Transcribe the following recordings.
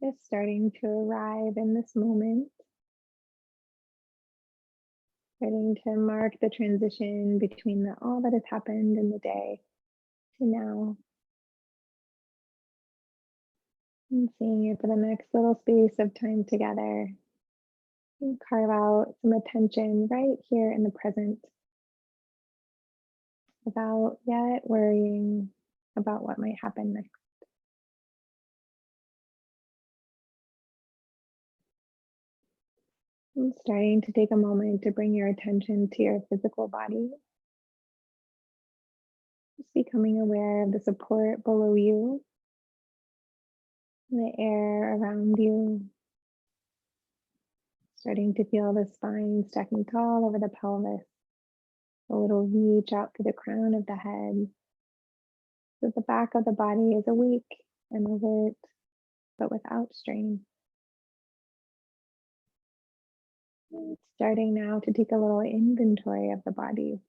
Just starting to arrive in this moment, starting to mark the transition between all that has happened in the day to now, and seeing it for the next little space of time together. And carve out some attention right here in the present without yet worrying about what might happen next. And starting to take a moment to bring your attention to your physical body, just becoming aware of the support below you, the air around you, starting to feel the spine stacking tall over the pelvis, a little reach out to the crown of the head, so the back of the body is awake and alert, but without strain. And starting now to take a little inventory of the body.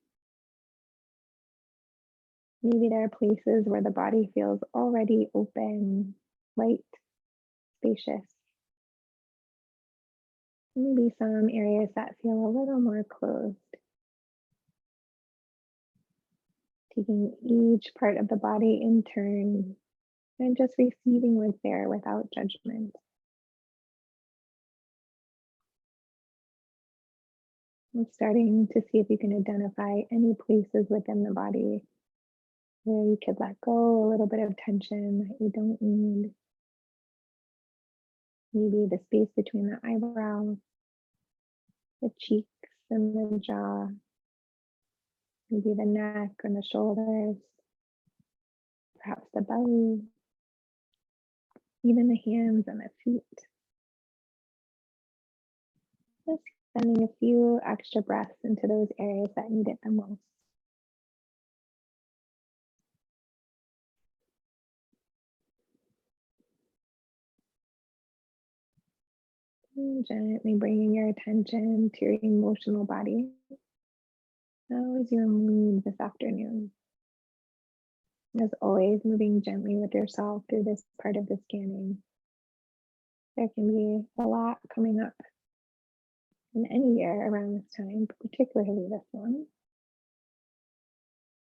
Maybe there are places where the body feels already open, light, spacious. Maybe some areas that feel a little more closed. Taking each part of the body in turn and just receiving what's there without judgment. And starting to see if you can identify any places within the body where you could let go a little bit of tension that you don't need. Maybe the space between the eyebrows, the cheeks and the jaw, maybe the neck and the shoulders, perhaps the belly, even the hands and the feet. Just sending a few extra breaths into those areas that need it the most. And gently bringing your attention to your emotional body. How is your mood this afternoon? As always, moving gently with yourself through this part of the scanning. There can be a lot coming up in any year around this time, but particularly this one.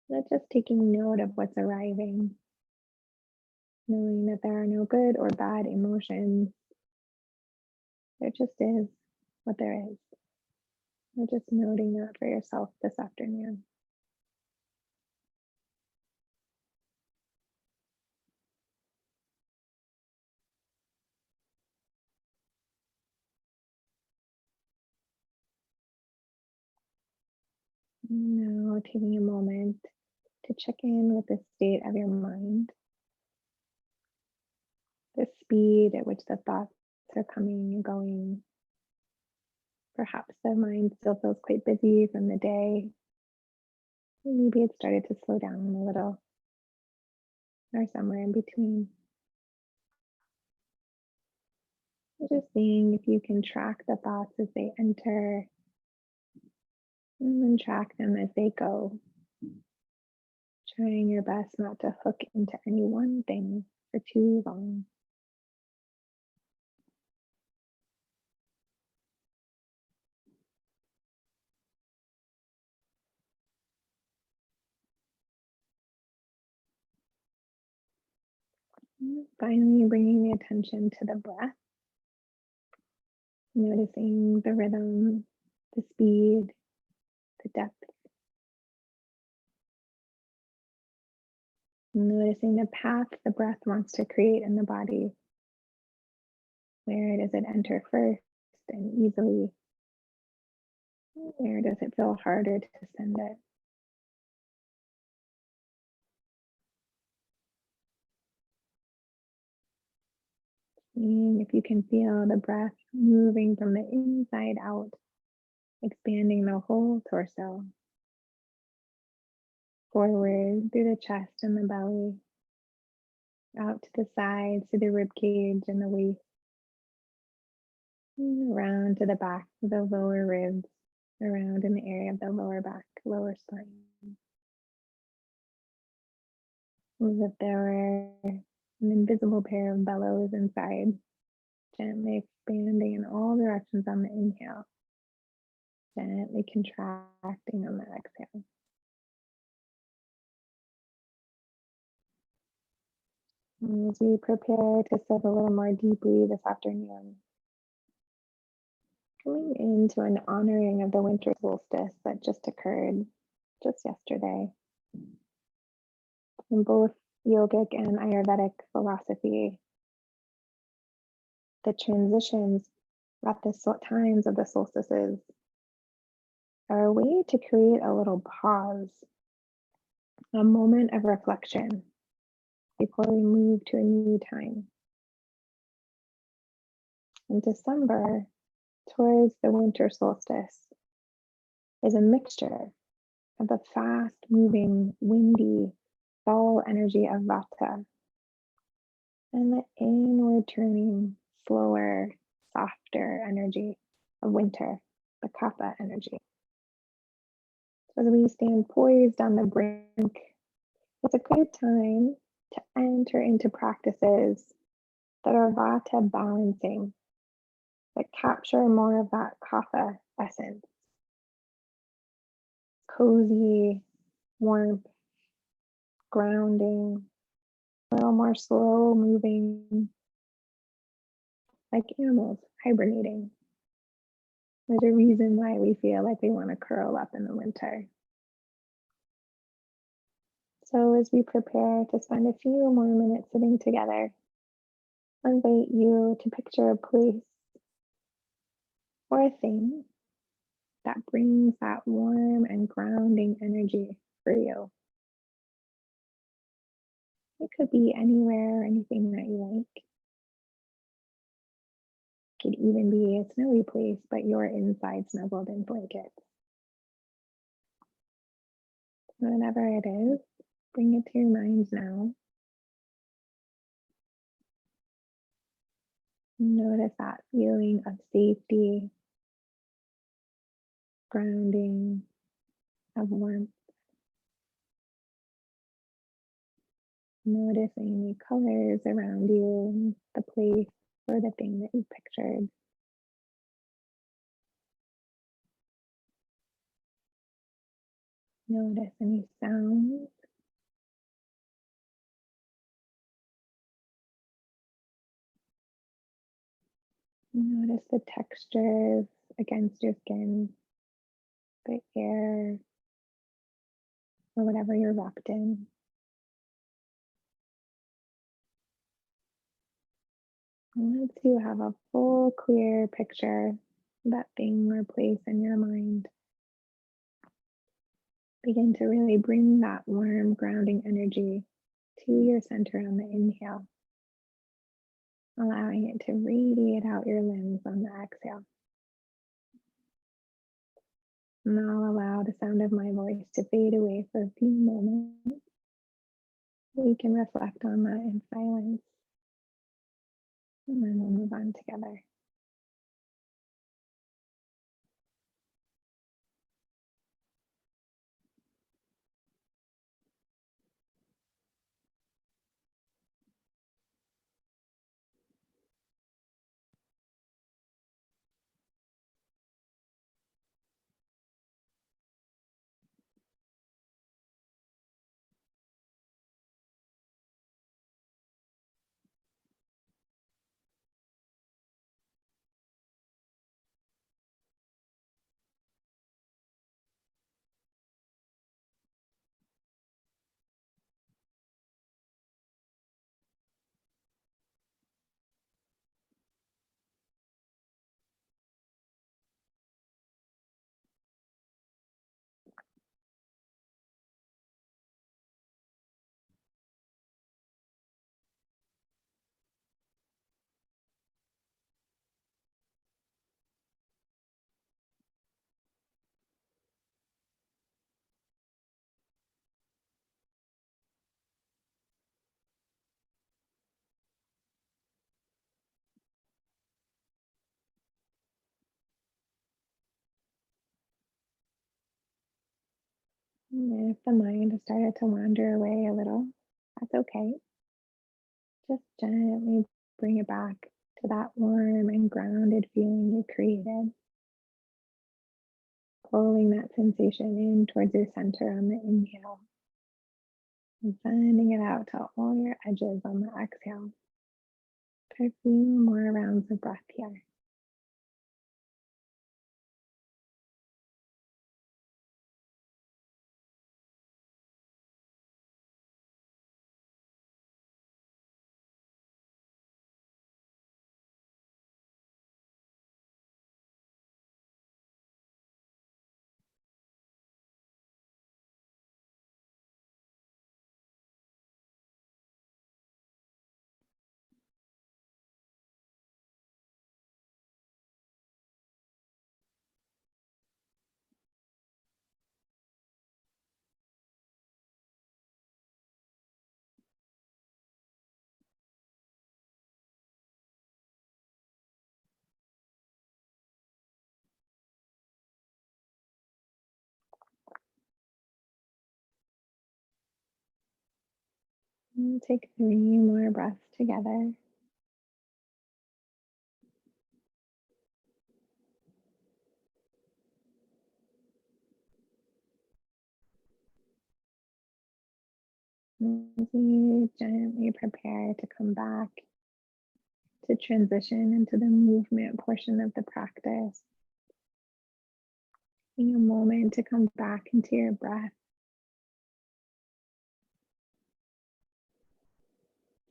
But just taking note of what's arriving, knowing that there are no good or bad emotions. There just is what there is. And just noting that for yourself this afternoon. Now taking a moment to check in with the state of your mind, the speed at which the thoughts are coming and going. Perhaps the mind still feels quite busy from the day. Maybe it started to slow down a little, or somewhere in between. Just seeing if you can track the thoughts as they enter and then track them as they go. Trying your best not to hook into any one thing for too long. And finally, bringing the attention to the breath, noticing the rhythm, the speed, the depth. Noticing the path the breath wants to create in the body. Where does it enter first and easily? Where does it feel harder to send it? Seeing if you can feel the breath moving from the inside out, expanding the whole torso, forward through the chest and the belly, out to the sides, to the rib cage and the waist, and around to the back of the lower ribs, around in the area of the lower back, lower spine. As if there were an invisible pair of bellows inside, Gently expanding in all directions on the inhale, gently contracting on the exhale. And as we prepare to sit a little more deeply this afternoon, coming into an honoring of the winter solstice that just occurred just yesterday. In both yogic and Ayurvedic philosophy, the transitions at the times of the solstices are a way to create a little pause, a moment of reflection before we move to a new time. In December, towards the winter solstice, is a mixture of the fast moving, windy fall energy of Vata and the inward turning, slower, softer energy of winter, the Kapha energy. So as we stand poised on the brink, it's a good time to enter into practices that are Vata balancing, that capture more of that Kapha essence. Cozy, warmth, grounding, a little more slow moving, like animals hibernating. There's a reason why we feel like we want to curl up in the winter. So as we prepare to spend a few more minutes sitting together, I invite you to picture a place or a thing that brings that warm and grounding energy for you. It could be anywhere, anything that you like. It could even be a snowy place, but you're inside snuggled in blankets. Whatever it is, bring it to your mind now. Notice that feeling of safety, grounding, of warmth. Noticing the colors around you, the place or the thing that you pictured. Notice any sounds. Notice the textures against your skin, the air, or whatever you're wrapped in. Once you have a full, clear picture of that thing or place in your mind, begin to really bring that warm, grounding energy to your center on the inhale, allowing it to radiate out your limbs on the exhale. And I'll allow the sound of my voice to fade away for a few moments. We can reflect on that in silence, and then we'll move on together. And if the mind has started to wander away a little, that's okay. Just gently bring it back to that warm and grounded feeling you created. Pulling that sensation in towards your center on the inhale and sending it out to all your edges on the exhale. For a few more rounds of breath here. And take 3 more breaths together. As we gently prepare to come back to transition into the movement portion of the practice, taking a moment to come back into your breath,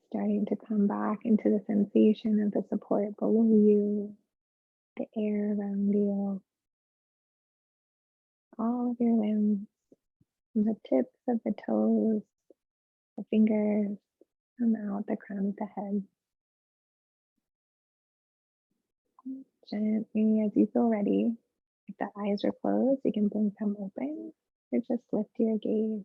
starting to come back into the sensation of the support below you, the air around you, all of your limbs, from the tips of the toes, the fingers, and out the crown of the head. Gently, as you feel ready, if the eyes are closed, you can blink them open or just lift your gaze.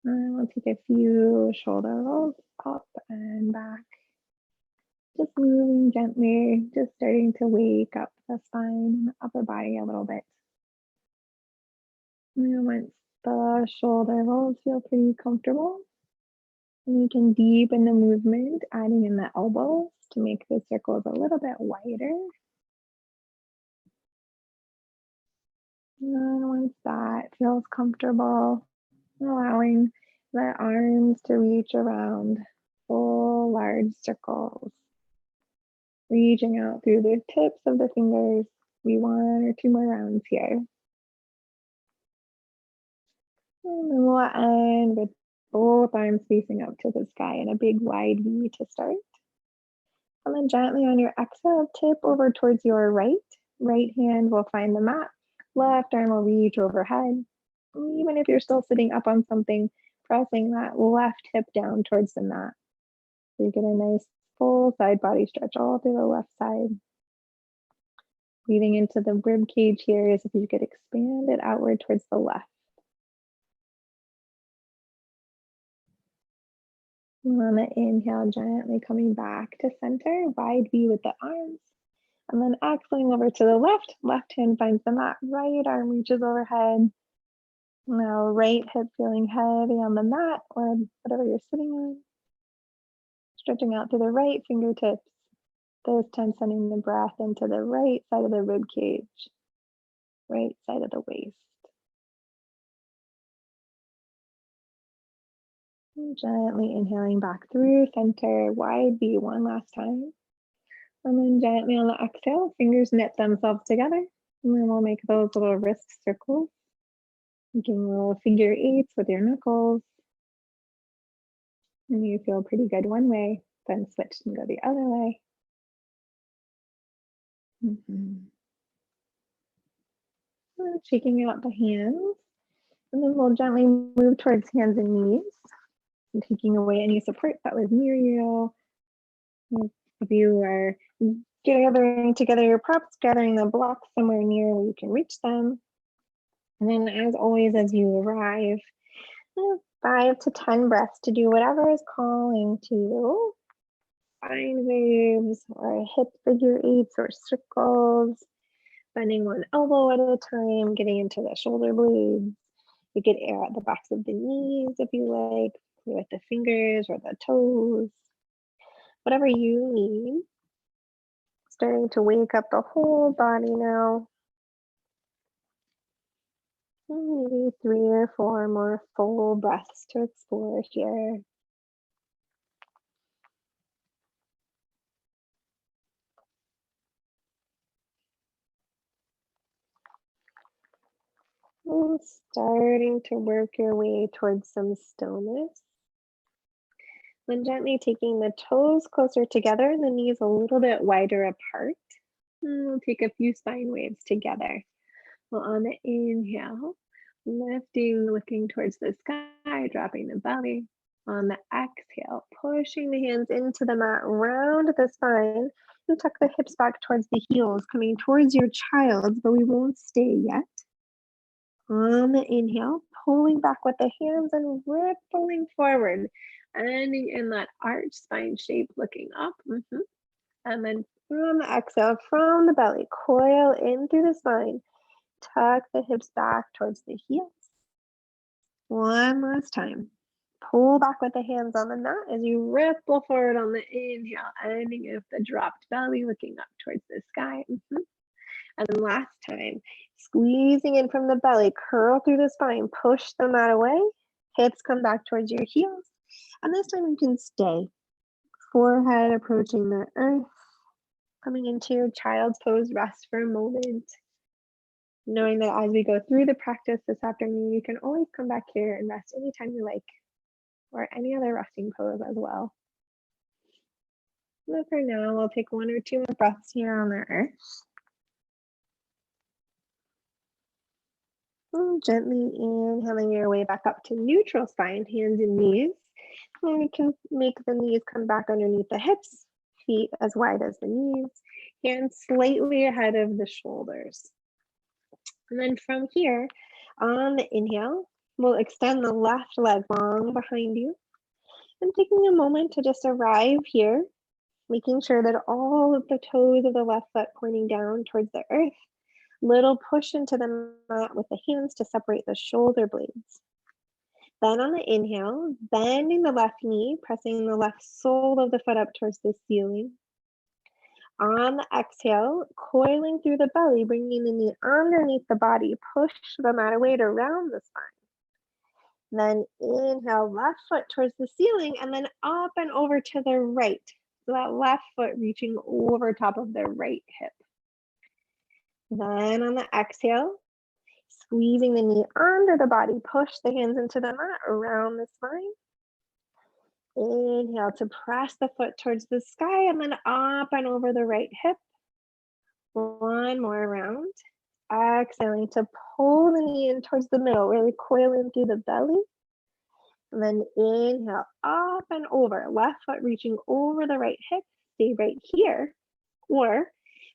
And we'll take a few shoulder rolls up and back. Just moving gently, just starting to wake up the spine and the upper body a little bit. And once the shoulder rolls feel pretty comfortable, you can deepen the movement, adding in the elbows to make the circles a little bit wider. And once that feels comfortable, allowing the arms to reach around full large circles. Reaching out through the tips of the fingers. We 1 or 2 more rounds here. And then we'll end with both arms facing up to the sky in a big wide V to start. And then gently on your exhale, tip over towards your right. Right hand will find the mat. Left arm will reach overhead. Even if you're still sitting up on something, pressing that left hip down towards the mat. So you get a nice full side body stretch all through the left side. Breathing into the rib cage here as if you could expand it outward towards the left. And on the inhale, gently coming back to center, wide V with the arms. And then exhaling over to the left. Left hand finds the mat, right arm reaches overhead. Now right hip feeling heavy on the mat or whatever you're sitting on. Stretching out to the right fingertips. This time sending the breath into the right side of the rib cage, right side of the waist. And gently inhaling back through center, wide V one last time. And then gently on the exhale, fingers knit themselves together. And then we'll make those little wrist circles, making little figure eights with your knuckles. And you feel pretty good one way, then switch and go the other way. Shaking out the hands. And then we'll gently move towards hands and knees. And taking away any support that was near you. If you are gathering together your props, gathering the blocks somewhere near where you can reach them. And then as always, as you arrive, 5 to 10 breaths to do whatever is calling to you. Sine waves or hip figure eights or circles, bending one elbow at a time, getting into the shoulder blades. You could air at the backs of the knees if you like, with the fingers or the toes. whatever you need. Starting to wake up the whole body now. Maybe 3 or 4 more full breaths to explore here. And starting to work your way towards some stillness. Then gently taking the toes closer together and the knees a little bit wider apart. And we'll take a few spine waves together. Well, on the inhale, lifting, looking towards the sky, dropping the belly. On the exhale, pushing the hands into the mat, round the spine, and tuck the hips back towards the heels, coming towards your child, but we won't stay yet. On the inhale, pulling back with the hands and rippling forward, ending in that arch spine shape, looking up. And then from the exhale, from the belly, coil in through the spine, tuck the hips back towards the heels. One last time. Pull back with the hands on the mat as you ripple forward on the inhale, ending with the dropped belly, looking up towards the sky. And then last time, squeezing in from the belly, curl through the spine, push the mat away, hips come back towards your heels. And this time you can stay. Forehead approaching the earth, coming into your child's pose, rest for a moment. Knowing that as we go through the practice this afternoon, you can always come back here and rest anytime you like, or any other resting pose as well. So for now, we'll take 1 or 2 more breaths here on the earth. Gently inhaling your way back up to neutral spine, hands and knees. And you can make the knees come back underneath the hips, feet as wide as the knees, hands slightly ahead of the shoulders. And then from here, on the inhale, we'll extend the left leg long behind you. And taking a moment to just arrive here, making sure that all of the toes of the left foot pointing down towards the earth. Little push into the mat with the hands to separate the shoulder blades. Then on the inhale, bending the left knee, pressing the left sole of the foot up towards the ceiling. On the exhale, coiling through the belly, bringing the knee underneath the body, push the mat away to round the spine. Then inhale, left foot towards the ceiling, and then up and over to the right. So that left foot reaching over top of the right hip. Then on the exhale, squeezing the knee under the body, push the hands into the mat around the spine. Inhale to press the foot towards the sky and then up and over the right hip. One more round. Exhaling to pull the knee in towards the middle, really coil in through the belly. And then inhale up and over, left foot reaching over the right hip. Stay right here. Or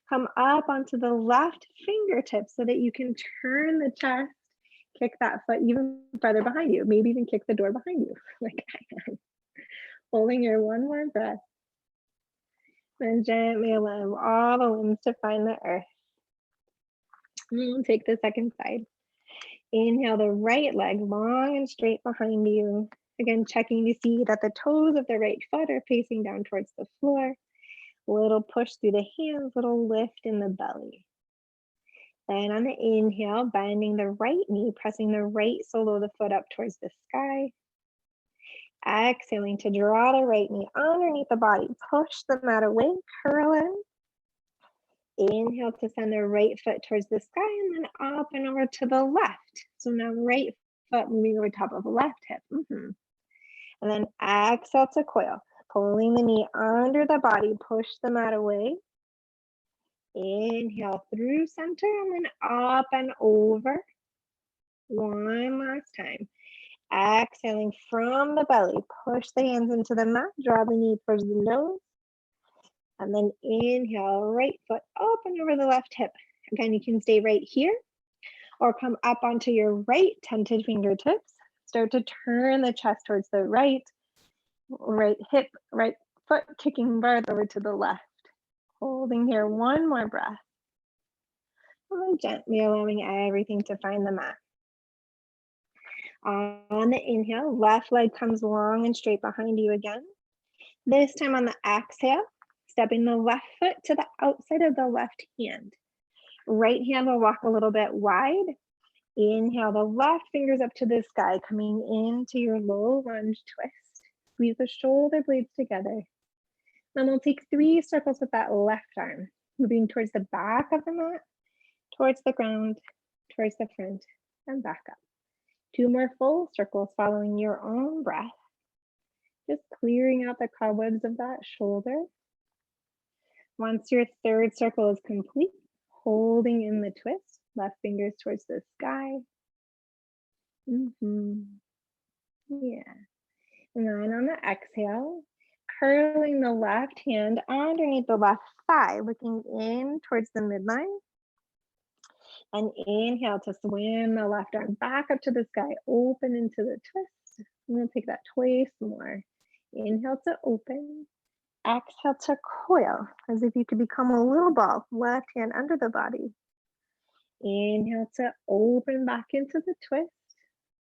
come up onto the left fingertips so that you can turn the chest, kick that foot even further behind you, maybe even kick the door behind you, like I am. Holding your one more breath. Then gently allow all the limbs to find the earth. And we'll take the second side. Inhale the right leg long and straight behind you. Again, checking to see that the toes of the right foot are facing down towards the floor. Little push through the hands, little lift in the belly. Then on the inhale, bending the right knee, pressing the right sole of the foot up towards the sky. Exhaling to draw the right knee underneath the body. Push the mat away, curl in. Inhale to send the right foot towards the sky and then up and over to the left. So now right foot moving over top of the left hip. And then exhale to coil. Pulling the knee under the body, push the mat away. Inhale through center and then up and over. One last time. Exhaling from the belly, push the hands into the mat, draw the knee towards the nose. And then inhale, right foot up and over the left hip. Again, you can stay right here or come up onto your right tented fingertips. Start to turn the chest towards the right hip, right foot kicking farther over to the left. Holding here, one more breath. And gently allowing everything to find the mat. On the inhale, left leg comes long and straight behind you again. This time on the exhale, stepping the left foot to the outside of the left hand. Right hand will walk a little bit wide. Inhale the left fingers up to the sky, coming into your low lunge twist. Squeeze the shoulder blades together. Then we'll take 3 circles with that left arm, moving towards the back of the mat, towards the ground, towards the front, and back up. 2 more full circles following your own breath. Just clearing out the cobwebs of that shoulder. Once your 3rd circle is complete, holding in the twist, left fingers towards the sky. Yeah. And then on the exhale, curling the left hand underneath the left thigh, looking in towards the midline. And inhale to swim the left arm back up to the sky, open into the twist. I'm going to take that twice more. Inhale to open. Exhale to coil, as if you could become a little ball, left hand under the body. Inhale to open back into the twist.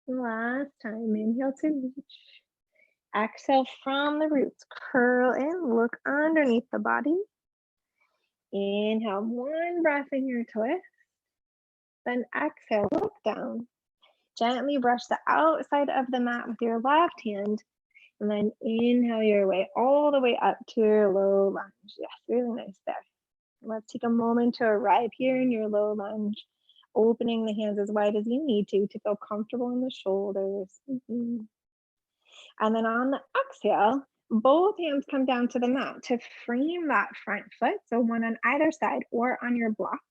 Last time, inhale to reach. Exhale from the roots, curl in, look underneath the body. Inhale, 1 breath in your twist. Then exhale, look down. Gently brush the outside of the mat with your left hand. And then inhale your way all the way up to your low lunge. Yes, really nice there. Let's take a moment to arrive here in your low lunge, opening the hands as wide as you need to feel comfortable in the shoulders. And then on the exhale, both hands come down to the mat to frame that front foot. So one on either side or on your blocks.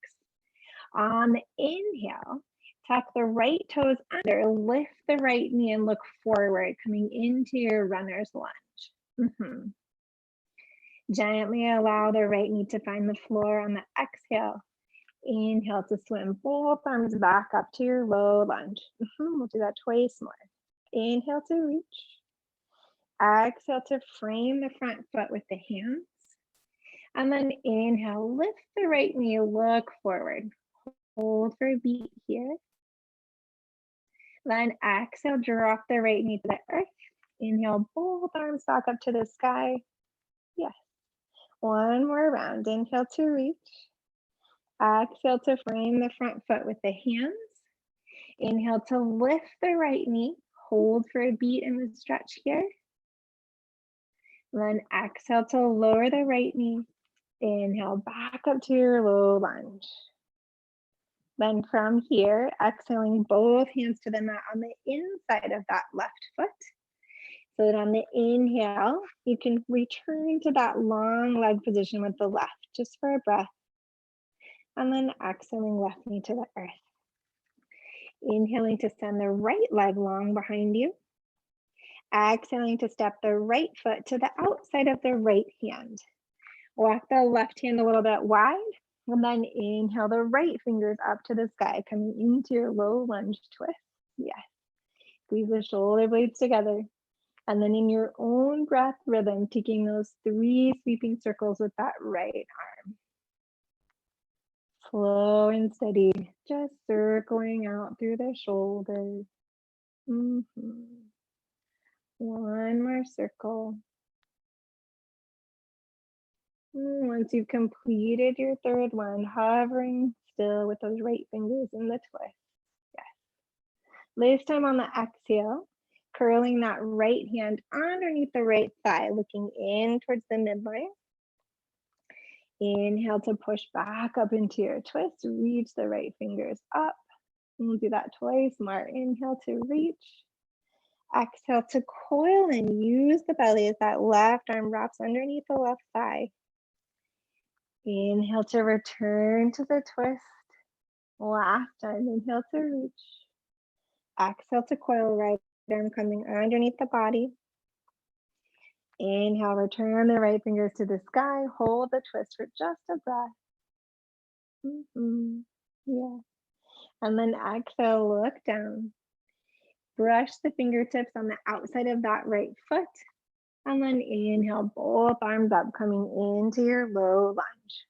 On the inhale, tuck the right toes under, lift the right knee and look forward, coming into your runner's lunge. Gently allow the right knee to find the floor on the exhale. Inhale to swim both arms back up to your low lunge. We'll do that twice more. Inhale to reach. Exhale to frame the front foot with the hands. And then inhale, lift the right knee, look forward. Hold for a beat here. Then exhale, drop the right knee to the earth. Inhale, both arms back up to the sky. Yes. 1 more round. Inhale to reach. Exhale to frame the front foot with the hands. Inhale to lift the right knee. Hold for a beat in the stretch here. Then exhale to lower the right knee. Inhale back up to your low lunge. Then from here, exhaling both hands to the mat on the inside of that left foot. So that on the inhale, you can return to that long leg position with the left, just for a breath. And then exhaling left knee to the earth. Inhaling to send the right leg long behind you. Exhaling to step the right foot to the outside of the right hand. Walk the left hand a little bit wide. And then inhale the right fingers up to the sky, coming into your low lunge twist. Yes. Squeeze the shoulder blades together. And then in your own breath rhythm, taking those 3 sweeping circles with that right arm. Slow and steady, just circling out through the shoulders. 1 more circle. Once you've completed your 3rd one, hovering still with those right fingers in the twist. Yes. This time on the exhale, curling that right hand underneath the right thigh, looking in towards the midline. Inhale to push back up into your twist, reach the right fingers up. And we'll do that twice more. Inhale to reach. Exhale to coil and use the belly as that left arm wraps underneath the left thigh. Inhale to return to the twist. Last time, inhale to reach. Exhale to coil, right arm coming underneath the body. Inhale, return the right fingers to the sky. Hold the twist for just a breath. Yeah. And then exhale, look down. Brush the fingertips on the outside of that right foot. And then inhale, both arms up, coming into your low lunge.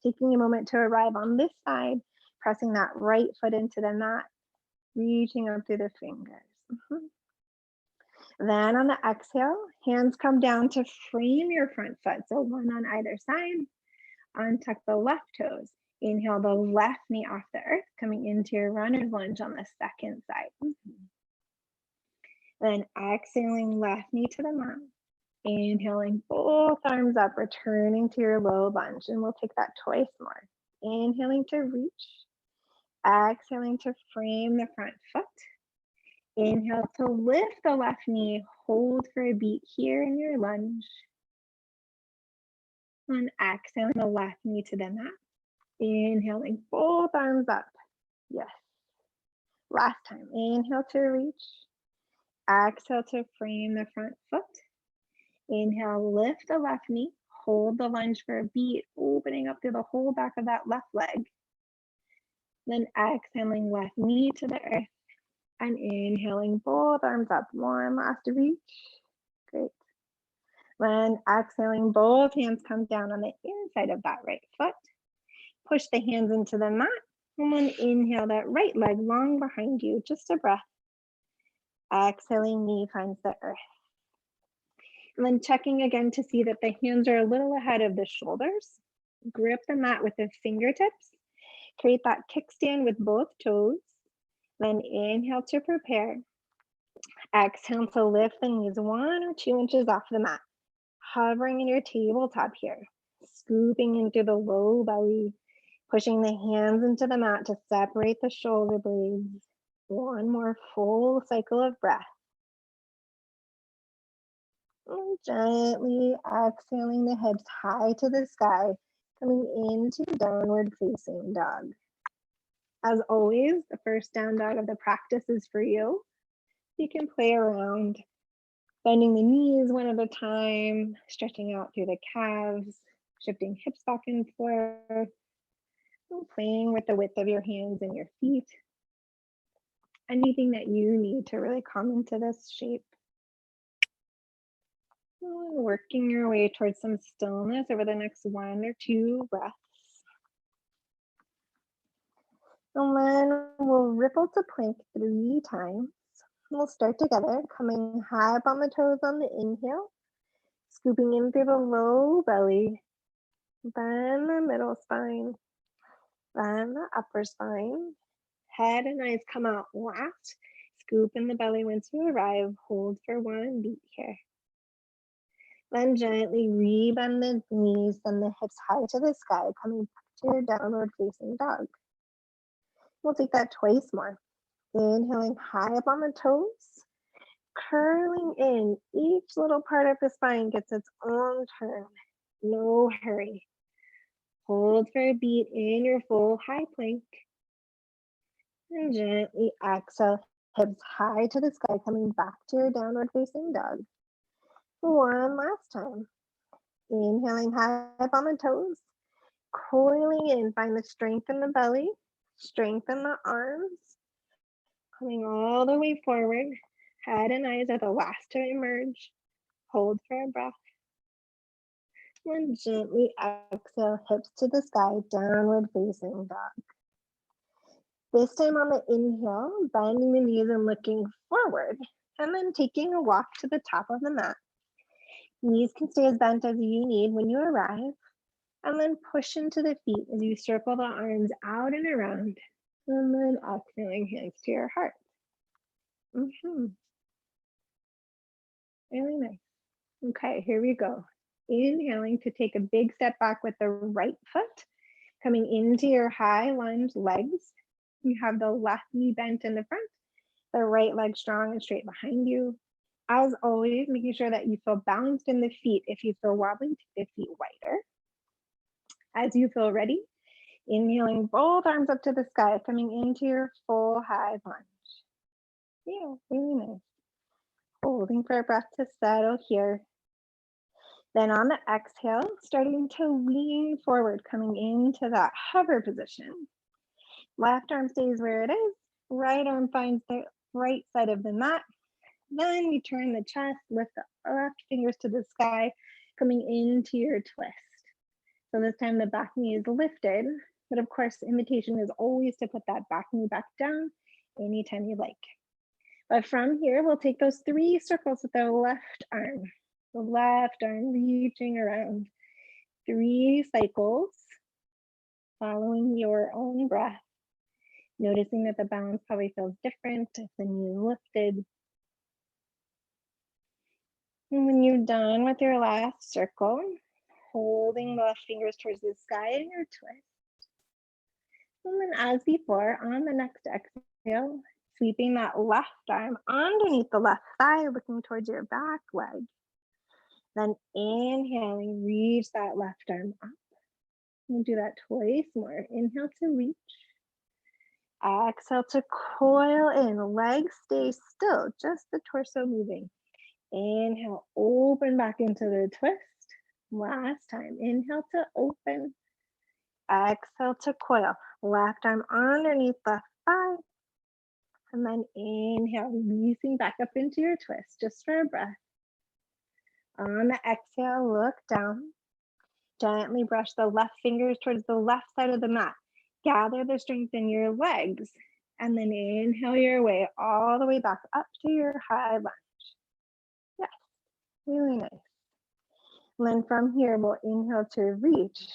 Taking a moment to arrive on this side, pressing that right foot into the mat, reaching up through the fingers. Then on the exhale, hands come down to frame your front foot. So one on either side. Untuck the left toes. Inhale the left knee off the earth, coming into your runner's lunge on the second side. Then exhaling left knee to the mat. Inhaling both arms up, returning to your low lunge. And we'll take that twice more. Inhaling to reach. Exhaling to frame the front foot. Inhale to lift the left knee. Hold for a beat here in your lunge. And exhaling the left knee to the mat. Inhaling both arms up. Yes. Last time. Inhale to reach. Exhale to frame the front foot. Inhale, lift the left knee. Hold the lunge for a beat, opening up through the whole back of that left leg. Then exhaling left knee to the earth. And inhaling both arms up. One last reach. Great. Then exhaling, both hands come down on the inside of that right foot. Push the hands into the mat. And then inhale that right leg long behind you. Just a breath. Exhaling, knee finds the earth. And then checking again to see that the hands are a little ahead of the shoulders. Grip the mat with the fingertips. Create that kickstand with both toes. Then inhale to prepare. Exhale to lift the knees 1 or 2 inches off the mat. Hovering in your tabletop here. Scooping into the low belly. Pushing the hands into the mat to separate the shoulder blades. One more full cycle of breath. And gently exhaling the hips high to the sky, coming into downward facing dog. As always, the first down dog of the practice is for you. You can play around, bending the knees one at a time, stretching out through the calves, shifting hips back and forth, and playing with the width of your hands and your feet. Anything that you need to really come into this shape. Working your way towards some stillness over the next 1 or 2 breaths. And then we'll ripple to plank 3 times. We'll start together, coming high up on the toes on the inhale, scooping in through the low belly, then the middle spine, then the upper spine. Head and eyes come out last. Scoop in the belly once you arrive. Hold for 1 beat here. Then gently rebend the knees and the hips high to the sky, coming back to your downward facing dog. We'll take that twice more. Inhaling high up on the toes, curling in. Each little part of the spine gets its own turn. No hurry. Hold for a beat in your full high plank. And gently exhale, hips high to the sky, coming back to your downward facing dog. 1 last time. Inhaling high up on the toes, coiling in, find the strength in the belly, strengthen the arms, coming all the way forward. Head and eyes are the last to emerge. Hold for a breath. And gently exhale, hips to the sky, downward facing dog. This time on the inhale, bending the knees and looking forward, and then taking a walk to the top of the mat. Knees can stay as bent as you need when you arrive, and then push into the feet as you circle the arms out and around, and then exhaling, hands to your heart. Really nice. Okay, here we go. Inhaling to take a big step back with the right foot, coming into your high lunge legs. You have the left knee bent in the front, the right leg strong and straight behind you. As always, making sure that you feel balanced in the feet. If you feel wobbly, take the feet wider. As you feel ready, inhaling both arms up to the sky, coming into your full high lunge. Yeah, really nice. Holding for a breath to settle here. Then on the exhale, starting to lean forward, coming into that hover position. Left arm stays where it is. Right arm finds the right side of the mat. Then you turn the chest, lift the left fingers to the sky, coming into your twist. So this time the back knee is lifted, but of course, the invitation is always to put that back knee back down anytime you like. But from here, we'll take those 3 circles with the left arm. The left arm reaching around 3 cycles, following your own breath, noticing that the balance probably feels different if the knee lifted. And when you're done with your last circle, holding the left fingers towards the sky in your twist. And then as before, on the next exhale, sweeping that left arm underneath the left thigh, looking towards your back leg. Then inhaling, reach that left arm up. We'll do that twice more. Inhale to reach. Exhale to coil in. Legs stay still, just the torso moving. Inhale, open back into the twist. Last time. Inhale to open. Exhale to coil. Left arm underneath left thigh. And then inhale, releasing back up into your twist, just for a breath. On the exhale, look down. Gently brush the left fingers towards the left side of the mat. Gather the strength in your legs. And then inhale your way all the way back up to your high lunge. Yes, really nice. And then from here, we'll inhale to reach.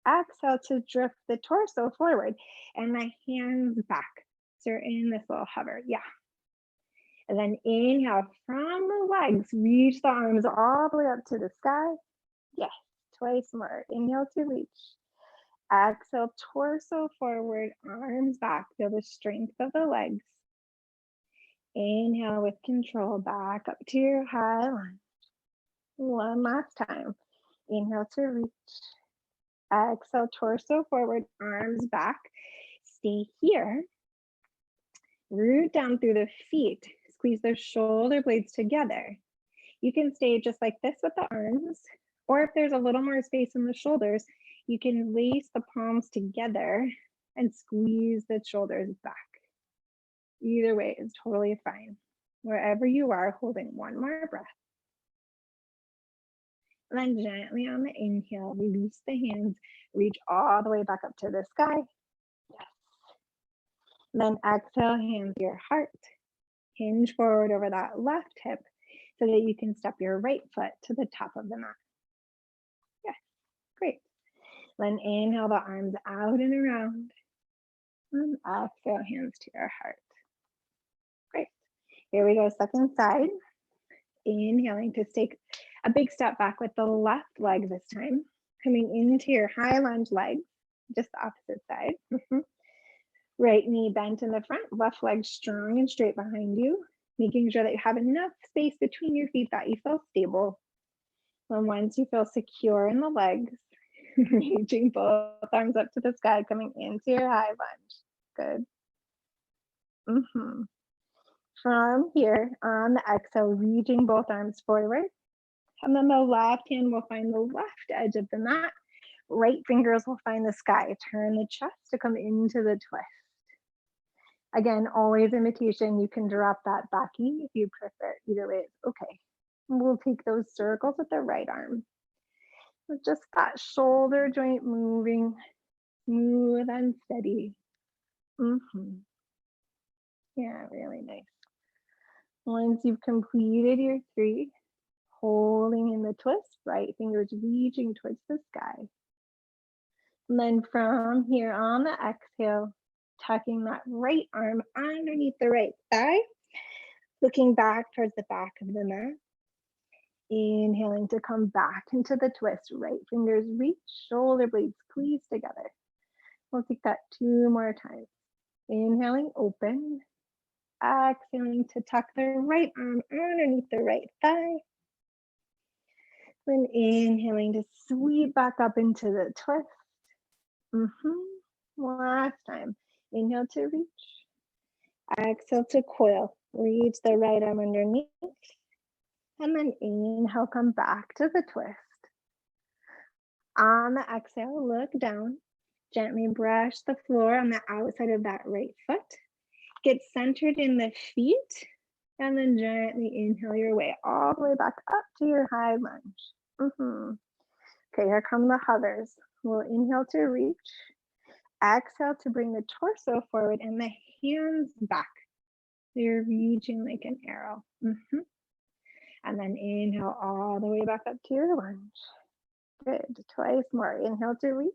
Exhale to drift the torso forward and the hands back. So you're in this little hover, yeah. And then inhale from the legs, reach the arms all the way up to the sky. Yes, twice more. Inhale to reach. Exhale, torso forward, arms back. Feel the strength of the legs. Inhale with control, back up to your high lunge. One last time. Inhale to reach. Exhale, torso forward, arms back. Stay here. Root down through the feet. Squeeze the shoulder blades together. You can stay just like this with the arms, or if there's a little more space in the shoulders, you can lace the palms together and squeeze the shoulders back. Either way is totally fine. Wherever you are, holding one more breath. And then gently on the inhale, release the hands, reach all the way back up to the sky. Yes. Then exhale, hands to your heart. Hinge forward over that left hip so that you can step your right foot to the top of the mat. Yes, great. Then inhale the arms out and around. And exhale, hands to your heart. Great. Here we go, second side. Inhaling to take a big step back with the left leg this time. Coming into your high lunge leg, just the opposite side. Right knee bent in the front, left leg strong and straight behind you, making sure that you have enough space between your feet that you feel stable. And once you feel secure in the legs, reaching both arms up to the sky, coming into your high lunge. Good. From here, on the exhale, reaching both arms forward. And then the left hand will find the left edge of the mat. Right fingers will find the sky. Turn the chest to come into the twist. Again, always imitation. You can drop that back knee if you prefer. Either way, it's okay. We'll take those circles with the right arm. With just that shoulder joint moving, smooth and steady. Yeah, really nice. Once you've completed your 3, holding in the twist, right fingers reaching towards the sky. And then from here on the exhale, tucking that right arm underneath the right thigh, looking back towards the back of the mat. Inhaling to come back into the twist, right fingers reach, shoulder blades squeeze together. We'll take that 2 more times. Inhaling, open. Exhaling to tuck the right arm underneath the right thigh. Then inhaling to sweep back up into the twist. Last time. Inhale to reach. Exhale to coil. Reach the right arm underneath. And then inhale, come back to the twist. On the exhale, look down. Gently brush the floor on the outside of that right foot. Get centered in the feet. And then gently inhale your way all the way back up to your high lunge. Okay, here come the hovers. We'll inhale to reach. Exhale to bring the torso forward and the hands back. You're reaching like an arrow. And then inhale all the way back up to your lunge. Good. Twice more. Inhale to reach.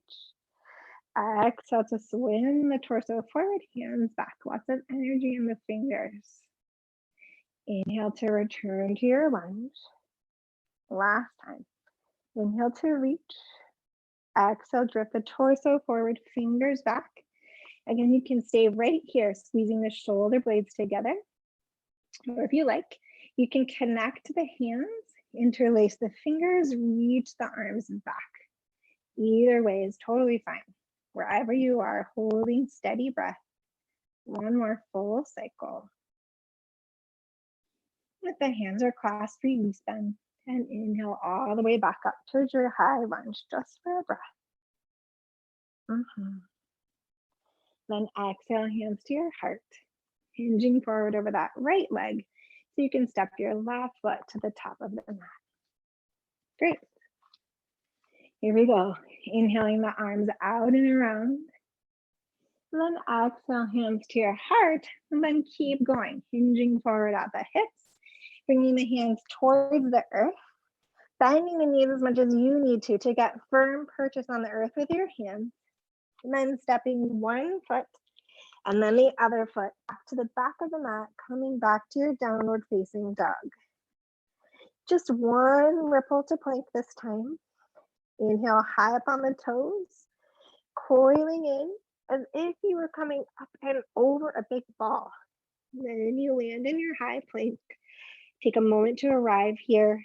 Exhale to swim the torso forward, hands back. Lots of energy in the fingers. Inhale to return to your lunge. Last time. Inhale to reach. Exhale, drift the torso forward, fingers back. Again, you can stay right here, squeezing the shoulder blades together. Or if you like, you can connect the hands, interlace the fingers, reach the arms back. Either way is totally fine. Wherever you are, holding steady breath. One more full cycle. If the hands are clasped, release them. And inhale all the way back up towards your high lunge, just for a breath. Then exhale, hands to your heart, hinging forward over that right leg so you can step your left foot to the top of the mat. Great. Here we go. Inhaling the arms out and around. Then exhale, hands to your heart, and then keep going, hinging forward at the hips, bringing the hands towards the earth, bending the knees as much as you need to get firm purchase on the earth with your hands, and then stepping one foot and then the other foot back to the back of the mat, coming back to your downward facing dog. Just one ripple to plank this time. Inhale high up on the toes, coiling in as if you were coming up and over a big ball. Then you land in your high plank. Take a moment to arrive here.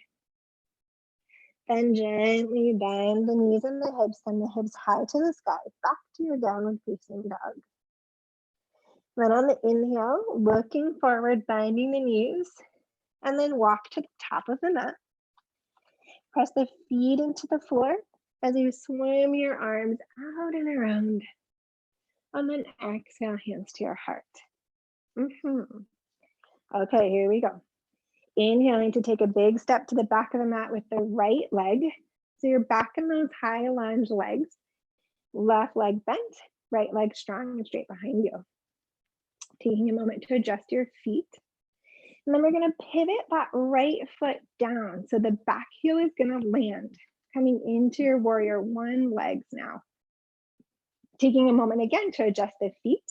Then gently bend the knees and the hips, and the hips high to the sky, back to your downward facing dog. Then on the inhale, looking forward, bending the knees, and then walk to the top of the mat. Press the feet into the floor as you swim your arms out and around. And then exhale, hands to your heart. Okay, here we go. Inhaling to take a big step to the back of the mat with the right leg. So you're back in those high lunge legs. Left leg bent, right leg strong and straight behind you. Taking a moment to adjust your feet. And then we're going to pivot that right foot down. So the back heel is going to land, coming into your warrior one legs now. Taking a moment again to adjust the feet.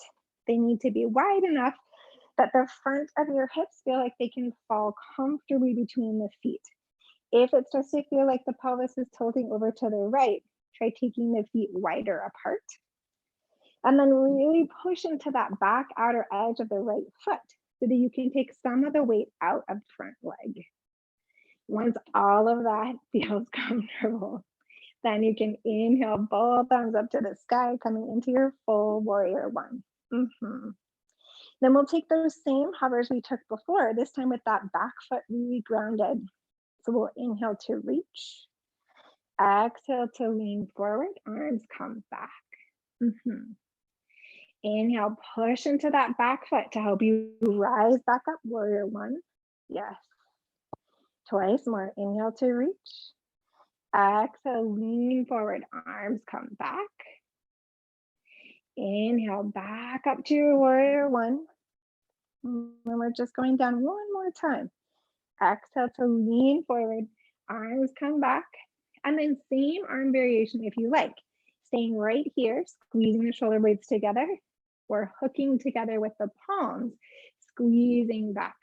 They need to be wide enough that the front of your hips feel like they can fall comfortably between the feet. If it starts to feel like the pelvis is tilting over to the right, try taking the feet wider apart. And then really push into that back outer edge of the right foot so that you can take some of the weight out of the front leg. Once all of that feels comfortable, then you can inhale, both thumbs up to the sky, coming into your full warrior one. Then we'll take those same hovers we took before, this time with that back foot really grounded. So we'll inhale to reach, exhale to lean forward, arms come back. Inhale, push into that back foot to help you rise back up, warrior one. Yes. Twice more. Inhale to reach. Exhale, lean forward, arms come back. Inhale, back up to your warrior one. And we're just going down one more time. Exhale to lean forward, arms come back. And then same arm variation if you like. Staying right here, squeezing the shoulder blades together, or hooking together with the palms, squeezing back.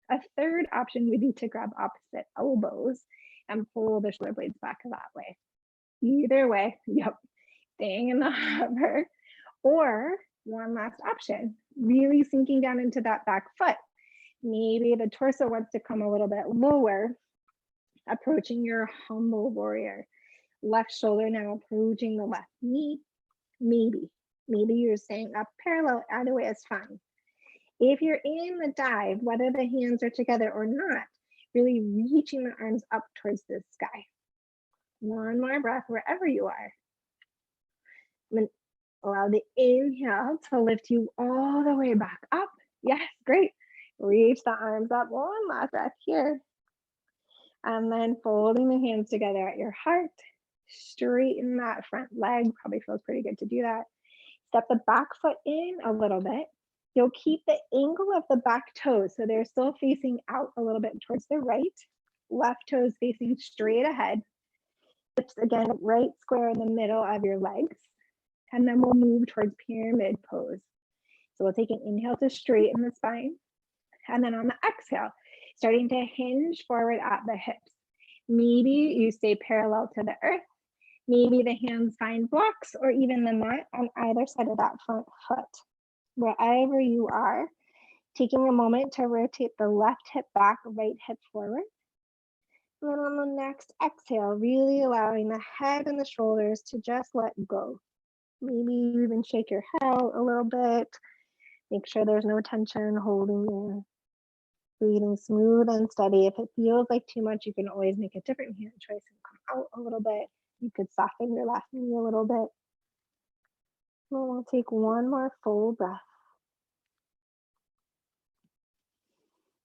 A third option would be to grab opposite elbows and pull the shoulder blades back that way. Either way, staying in the hover. Or one last option, really sinking down into that back foot. Maybe the torso wants to come a little bit lower, approaching your humble warrior. Left shoulder now approaching the left knee. Maybe you're staying up parallel, either way is fine. If you're in the dive, whether the hands are together or not, really reaching the arms up towards the sky. One more breath wherever you are. Then allow the inhale to lift you all the way back up. Yes, great. Reach the arms up. One last breath here. And then folding the hands together at your heart. Straighten that front leg. Probably feels pretty good to do that. Step the back foot in a little bit. You'll keep the angle of the back toes, so they're still facing out a little bit towards the right. Left toes facing straight ahead. Hips again, right square in the middle of your legs. And then we'll move towards pyramid pose. So we'll take an inhale to straighten the spine. And then on the exhale, starting to hinge forward at the hips. Maybe you stay parallel to the earth. Maybe the hands find blocks or even the mat on either side of that front foot. Wherever you are, taking a moment to rotate the left hip back, right hip forward. And then on the next exhale, really allowing the head and the shoulders to just let go. Maybe you even shake your head out a little bit. Make sure there's no tension holding you. Breathing smooth and steady. If it feels like too much, you can always make a different hand choice and come out a little bit. You could soften your left knee a little bit. And we'll take one more full breath.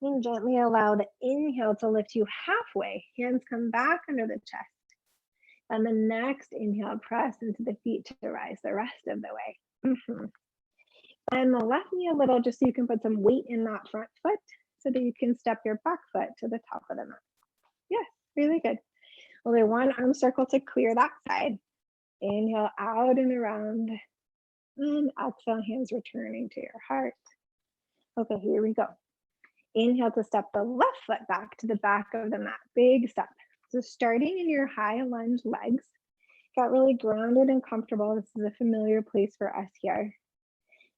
And gently allow the inhale to lift you halfway. Hands come back under the chest. And the next inhale, press into the feet to rise the rest of the way. And the left knee a little, just so you can put some weight in that front foot so that you can step your back foot to the top of the mat. Yes, really good. We'll do one arm circle to clear that side. Inhale out and around. And exhale, hands returning to your heart. Okay, here we go. Inhale to step the left foot back to the back of the mat. Big step. So starting in your high lunge legs, got really grounded and comfortable. This is a familiar place for us here.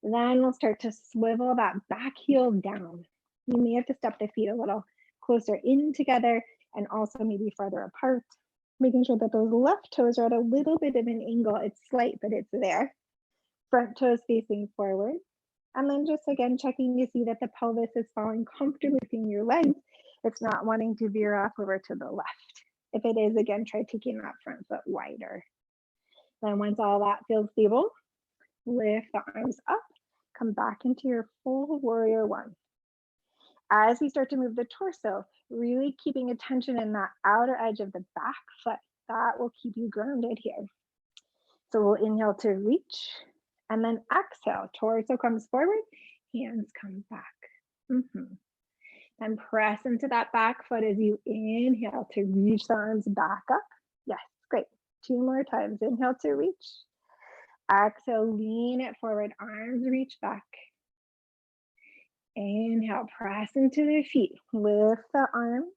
Then we'll start to swivel that back heel down. You may have to step the feet a little closer in together and also maybe farther apart, making sure that those left toes are at a little bit of an angle. It's slight, but it's there. Front toes facing forward. And then just again, checking to see that the pelvis is falling comfortably within your legs. It's not wanting to veer off over to the left. If it is, again, try taking that front foot wider. Then once all that feels stable, lift the arms up, come back into your full warrior one. As we start to move the torso, really keeping attention in that outer edge of the back foot. That will keep you grounded here. So we'll inhale to reach, and then exhale, torso comes forward, hands come back. And press into that back foot as you inhale to reach the arms back up. Yes, great. 2 more times. Inhale to reach. Exhale, lean it forward, arms reach back. Inhale, press into the feet, lift the arms.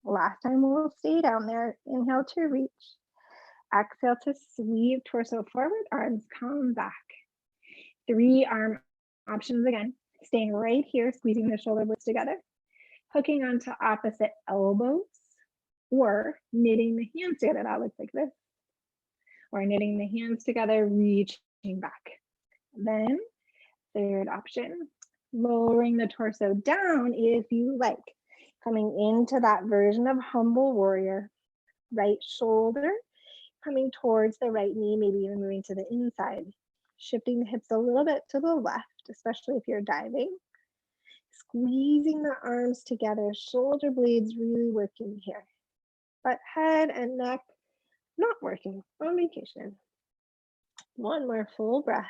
Last time we'll stay down there. Inhale to reach. Exhale to sweep torso forward, arms come back. 3 arm options again. Staying right here, squeezing the shoulder blades together. Hooking onto opposite elbows, or knitting the hands together. That looks like this. Or knitting the hands together, reaching back. Then, third option, lowering the torso down if you like. Coming into that version of humble warrior. Right shoulder coming towards the right knee, maybe even moving to the inside. Shifting the hips a little bit to the left, especially if you're diving. Squeezing the arms together, shoulder blades really working here. But head and neck not working, on vacation. One more full breath.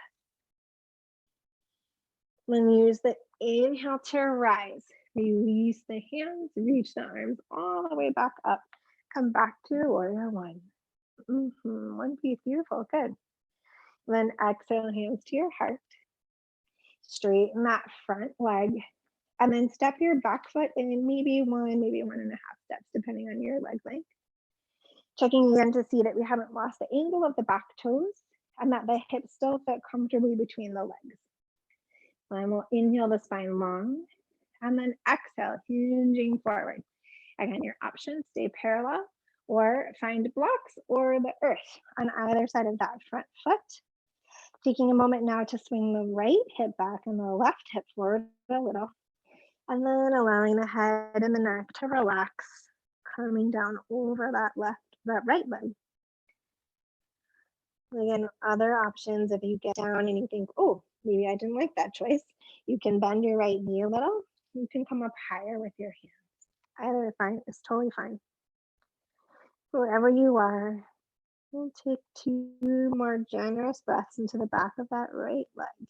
Then use the inhale to rise. Release the hands, reach the arms all the way back up. Come back to warrior one. One piece, beautiful, good. Then exhale, hands to your heart. Straighten that front leg. And then step your back foot in maybe 1.5 steps, depending on your leg length. Checking again to see that we haven't lost the angle of the back toes and that the hips still fit comfortably between the legs. Then we'll inhale the spine long and then exhale, hinging forward. Again, your options, stay parallel or find blocks or the earth on either side of that front foot. Taking a moment now to swing the right hip back and the left hip forward a little. And then allowing the head and the neck to relax, coming down over that right leg. Again, other options, if you get down and you think, oh, maybe I didn't like that choice, you can bend your right knee a little. You can come up higher with your hands. Either is fine, it's totally fine. Wherever you are, we'll take 2 more generous breaths into the back of that right leg.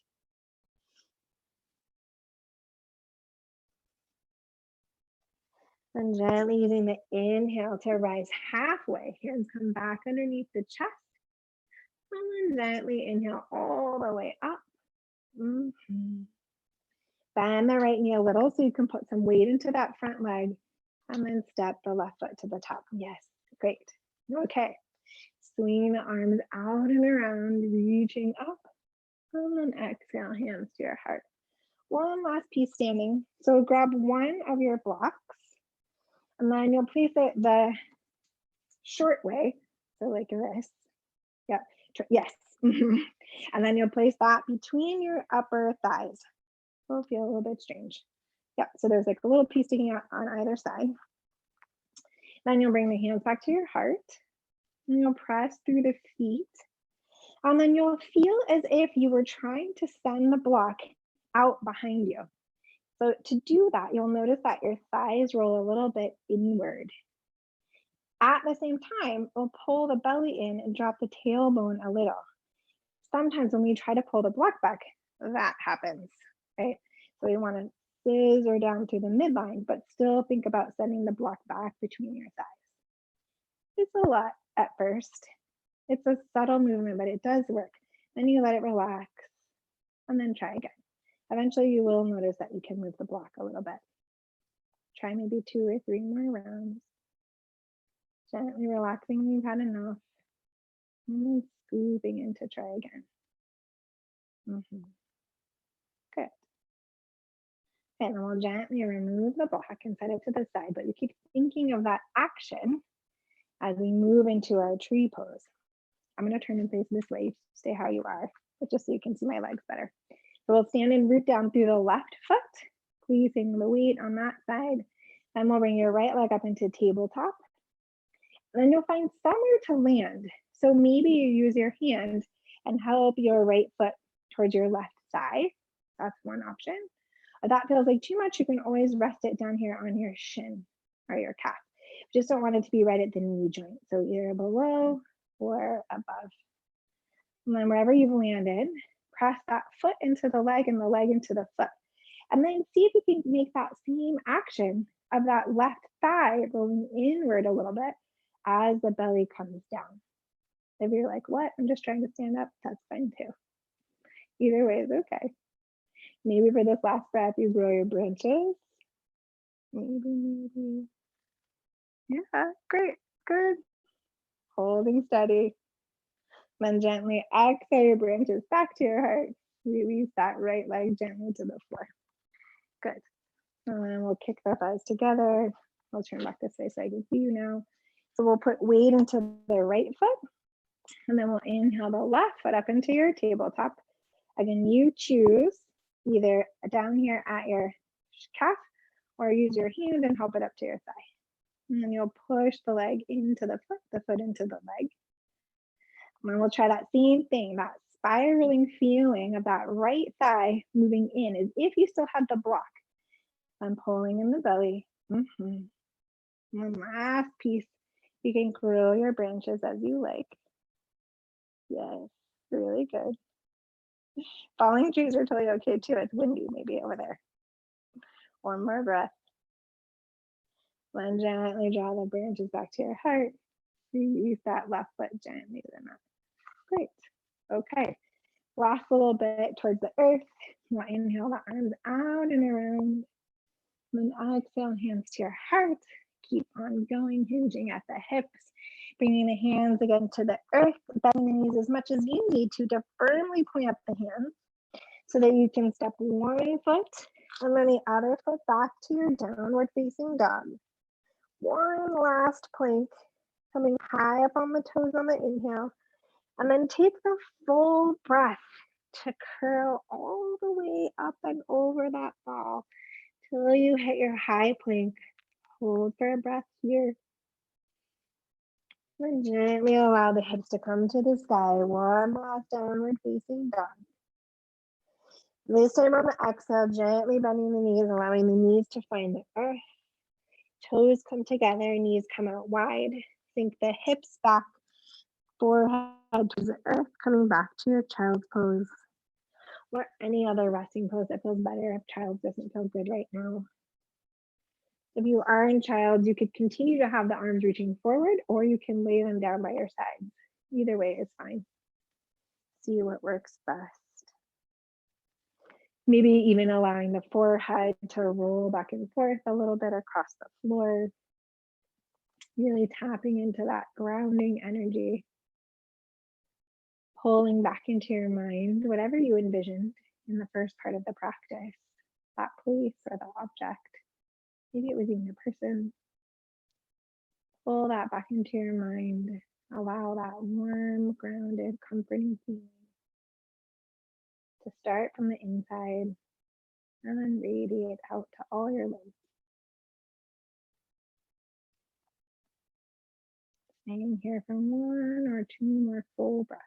And gently using the inhale to rise halfway. Hands come back underneath the chest. And then gently inhale all the way up. Mhm. Bend the right knee a little so you can put some weight into that front leg. And then step the left foot to the top. Yes, great. Okay. Swing the arms out and around, reaching up. And then exhale, hands to your heart. One last piece standing. So grab one of your blocks. And then you'll place it the short way. So like this. Yep. Yes. And then you'll place that between your upper thighs. It'll feel a little bit strange. Yep. So there's like a little piece sticking out on either side. Then you'll bring the hands back to your heart. And you'll press through the feet. And then you'll feel as if you were trying to send the block out behind you. So to do that, you'll notice that your thighs roll a little bit inward. At the same time, we'll pull the belly in and drop the tailbone a little. Sometimes when we try to pull the block back, that happens, right? So we want to scissor down through the midline, but still think about sending the block back between your thighs. It's a lot at first. It's a subtle movement, but it does work. Then you let it relax and then try again. Eventually you will notice that you can move the block a little bit. Try maybe 2 or 3 more rounds. Gently relaxing when you've had enough. And then scooping in to try again. Good. And then we'll gently remove the block and set it to the side, but you keep thinking of that action as we move into our tree pose. I'm going to turn and face this way, stay how you are, but just so you can see my legs better. So we'll stand and root down through the left foot, placing the weight on that side. Then we'll bring your right leg up into tabletop. And then you'll find somewhere to land. So maybe you use your hand and help your right foot towards your left side. That's one option. If that feels like too much, you can always rest it down here on your shin or your calf. Just don't want it to be right at the knee joint. So either below or above. And then wherever you've landed, press that foot into the leg and the leg into the foot. And then see if you can make that same action of that left thigh rolling inward a little bit as the belly comes down. If you're like, what? I'm just trying to stand up, that's fine too. Either way is okay. Maybe for this last breath, you grow your branches. Maybe. Yeah, great, good. Holding steady. Then gently exhale your branches back to your heart. Release that right leg gently to the floor. Good. And then we'll kick the thighs together. I'll turn back this way so I can see you now. So we'll put weight into the right foot. And then we'll inhale the left foot up into your tabletop. Again, you choose either down here at your calf or use your hand and help it up to your thigh. And then you'll push the leg into the foot into the leg. And then we'll try that same thing, that spiraling feeling of that right thigh moving in as if you still had the block. I'm pulling in the belly. One last piece. You can grow your branches as you like. Yes, really good. Falling trees are totally okay too. It's windy maybe over there. One more breath. Then gently draw the branches back to your heart. Release that left foot gently to the mat. Great. Okay. Last little bit towards the earth. We'll inhale the arms out and around. Then exhale, hands to your heart. Keep on going, hinging at the hips. Bringing the hands again to the earth. Bending the knees as much as you need to firmly point up the hands so that you can step one foot and then the other foot back to your downward facing dog. One last plank, coming high up on the toes on the inhale. And then take the full breath to curl all the way up and over that ball till you hit your high plank. Hold for a breath here. Then gently allow the hips to come to the sky. One last downward facing dog. This time on the exhale, gently bending the knees, allowing the knees to find the earth. Toes come together, knees come out wide. Sink the hips back, forehead to the earth, coming back to your child's pose. Or any other resting pose that feels better if child's doesn't feel good right now. If you are in child's, you could continue to have the arms reaching forward, or you can lay them down by your sides. Either way is fine. See what works best. Maybe even allowing the forehead to roll back and forth a little bit across the floor. Really tapping into that grounding energy. Pulling back into your mind whatever you envisioned in the first part of the practice, that place or the object. Maybe it was even a person. Pull that back into your mind. Allow that warm, grounded, comforting feeling to start from the inside and then radiate out to all your limbs. Staying here for 1 or 2 more full breaths.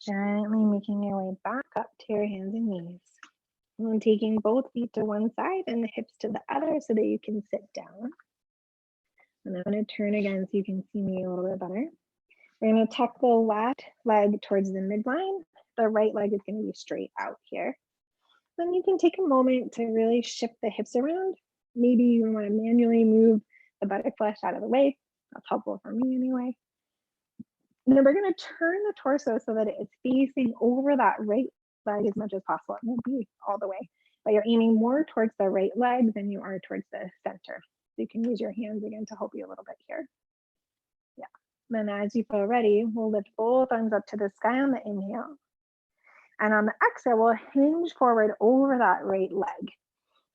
Gently making your way back up to your hands and knees. And then taking both feet to one side and the hips to the other so that you can sit down. And I'm going to turn again so you can see me a little bit better. We're going to tuck the left leg towards the midline. The right leg is going to be straight out here. Then you can take a moment to really shift the hips around. Maybe you want to manually move the buttock flesh out of the way. That's helpful for me anyway. And then we're going to turn the torso so that it's facing over that right leg as much as possible. It won't be all the way, but you're aiming more towards the right leg than you are towards the center. So you can use your hands again to help you a little bit here. Yeah. Then as you feel ready, we'll lift both arms up to the sky on the inhale. And on the exhale, we'll hinge forward over that right leg.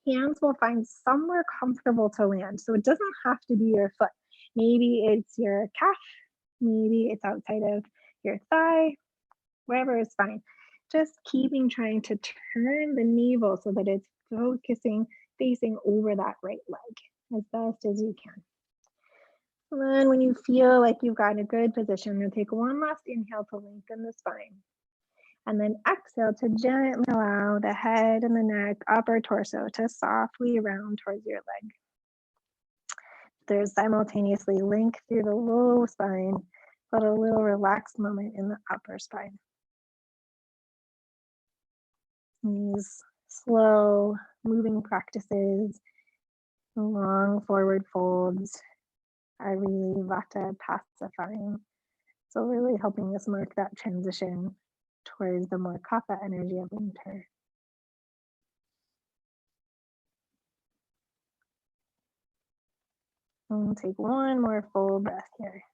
Hands will find somewhere comfortable to land. So it doesn't have to be your foot. Maybe it's your calf. Maybe it's outside of your thigh. Wherever is fine. Just trying to turn the navel so that it's facing over that right leg as best as you can. And then when you feel like you've got a good position, you'll take one last inhale to lengthen the spine. And then exhale to gently allow the head and the neck, upper torso to softly round towards your leg. There's simultaneously length through the low spine, but a little relaxed moment in the upper spine. These slow moving practices, long forward folds are really vata pacifying. So really helping us mark that transition towards the more kapha energy of winter. And we'll take one more full breath here.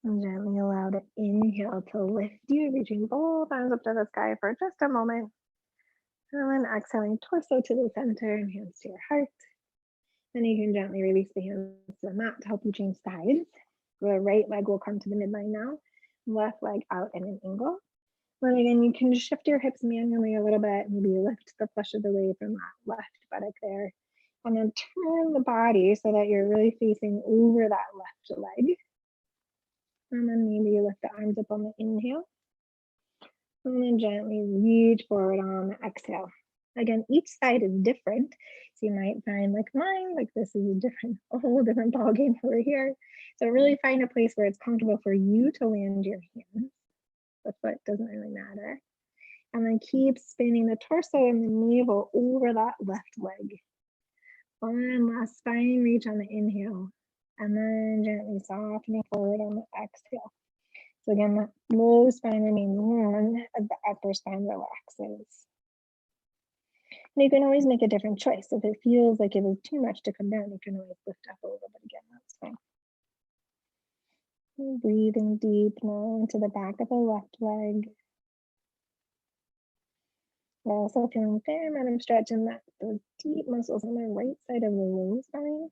And gently allow the inhale to lift you, reaching both arms up to the sky for just a moment. And then exhaling, torso to the center and hands to your heart. Then you can gently release the hands to the mat to help you change sides. The right leg will come to the midline now. Left leg out at an angle. Then again, you can shift your hips manually a little bit. Maybe lift the flesh of the way from that left buttock there. And then turn the body so that you're really facing over that left leg. And then maybe you lift the arms up on the inhale. And then gently reach forward on the exhale. Again, each side is different. So you might find like mine, like this is a whole different ballgame over here. So really find a place where it's comfortable for you to land your hands. The foot doesn't really matter. And then keep spinning the torso and the navel over that left leg. One last spine reach on the inhale. And then gently softening forward on the exhale. So again, that low spine remains warm as the upper spine relaxes. And you can always make a different choice. If it feels like it was too much to come down, you can always lift up a little bit again, that's fine. And breathing deep now into the back of the left leg. We're also feeling a fair amount of stretch in those deep muscles on the right side of the low spine.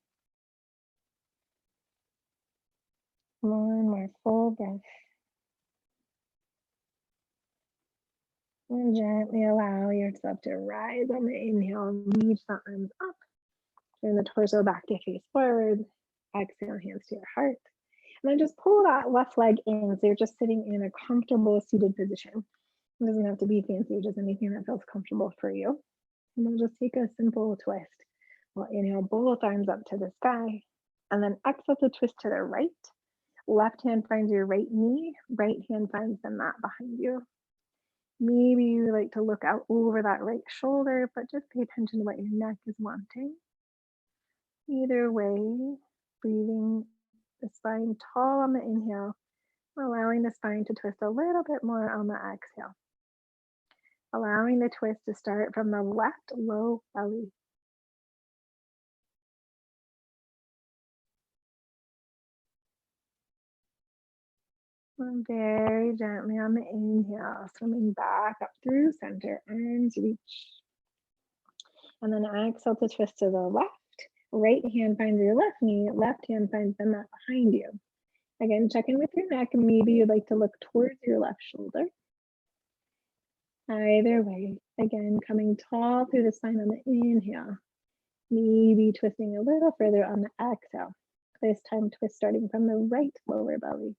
One more full breath. And gently allow yourself to rise on the inhale, reach the arms up, turn the torso back to face forward, exhale, hands to your heart. And then just pull that left leg in so you're just sitting in a comfortable seated position. It doesn't have to be fancy, just anything that feels comfortable for you. And we'll just take a simple twist. We'll inhale both arms up to the sky, and then exhale to twist to the right. Left hand finds your right knee, right hand finds the mat behind you. Maybe you like to look out over that right shoulder, but just pay attention to what your neck is wanting. Either way, breathing the spine tall on the inhale, allowing the spine to twist a little bit more on the exhale. Allowing the twist to start from the left low belly. And very gently on the inhale, swimming back up through center, arms reach. And then exhale to twist to the left. Right hand finds your left knee, left hand finds the mat behind you. Again, check in with your neck. Maybe you'd like to look towards your left shoulder. Either way, again, coming tall through the spine on the inhale. Maybe twisting a little further on the exhale. This time twist starting from the right lower belly.